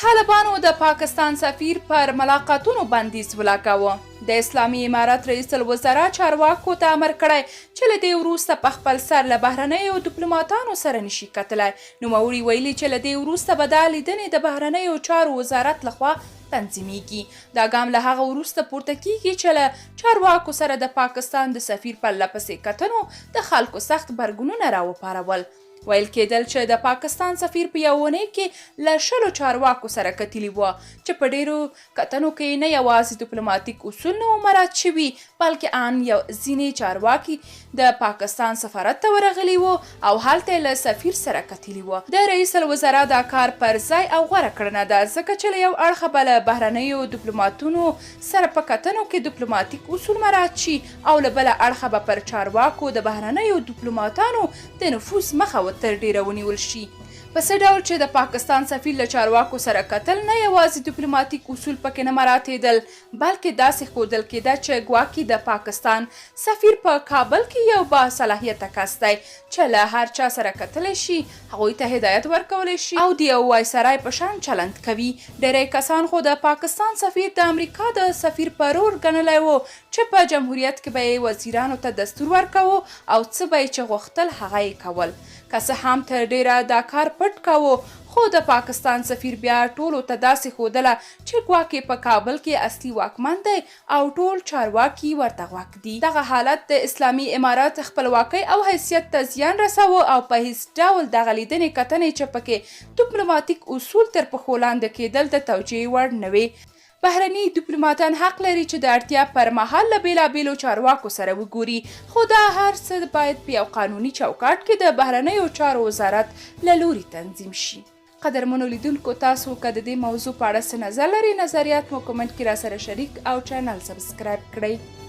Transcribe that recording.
طالبانو د پاکستان سفیر پر ملاقاتونو بندیز ولګاوه. د اسلامي امارت رئیس الوزرا چارواکو ته امر کړی چې له دې وروسته په خپل سر له بهرنیو ډیپلوماتانو سره نشي کتلی. نوموړي ویلي چې له دې وروسته به دا لیدنې د بهرنیو چارو وزارت لخوا تنظیمیږي. دا ګام له هغه وروسته پورته کیږي چې له چارواکو سره د پاکستان د سفیر پرله پسې کتنو د خلکو سخت غبرګونونه راوپارول. ویل کېدل چې د پاکستان سفیر په یوه اونۍ کې له 10 چارواکو سره کتلي وه چې په ډیرو کتنو کې نه یوازې ډیپلوماټیک اصول نه مراعات شوي بلکې ان یو ځینې چارواکي د پاکستان سفارت ته ورغلي وو او هلته له سفیر سره کتلي وه. د رئیس الوزرا دا کار پر ځای او غوره کړنه ده ځکه چې له یو اړخه به له بهرنیو ډیپلوماتونو سره په کتنو کې ډیپلوماټیک اصول مراعات شي او له بله اړخه به پر چارواکو د بهرنیو ډیپلوماتانو د نفوذ مخه تر ډیره ونیول شي. په څه ډول چې د پاکستان سفیر له چارواکو سره کتل نه یوازې ډیپلوماټیک اصول پکې نه مراعاتېدل بلکې داسې ښودل کېده چې ګواکې د پاکستان سفیر په کابل کې یو باصلاحیته کس دی چې له هر چا سره کتلی شي هغوی ته هدایت ورکولی شي او د یو وایسرای په شان چلند کوي. ډیری کسان خو د پاکستان سفیر د امریکا د سفیر په رول ګڼلی و چې په جمهوریت کې به یې وزیرانو ته دستور ورکوو او څه به یې چې غوښتل هغه یې کول. که څه هم تر ډیره دا کار پټ کوو خو د پاکستان سفیر بیا ټولو ته داسې ښودله چې ګواکې په کابل کې اصلي واکمن دی او ټول چارواکي ورته غوږ دي. دغه حالت د اسلامي امارت خپلواکۍ او حیثیت ته زیان رسوه او په هیڅ ډول دغه لیدنې کتنې چې پکې ډیپلوماټیک اصول تر پښو لاندې کېدل د توجیې وړ نه وي. بهرني ډیپلوماتان حق لري چې د اړتیا پر مهال له بیلابیلو چارواکو سره وګوري خو دا هر څه باید په یو قانوني چوکاټ کې د بهرنیو چارو وزارت له لوري تنظیم شي. قدرمنو لیدونکو تاسو که د دې موضوع په اړه څه نظر لرئ نظریات مو کومنټ کې راسره شریک او چینل سبسکرایب کړئ.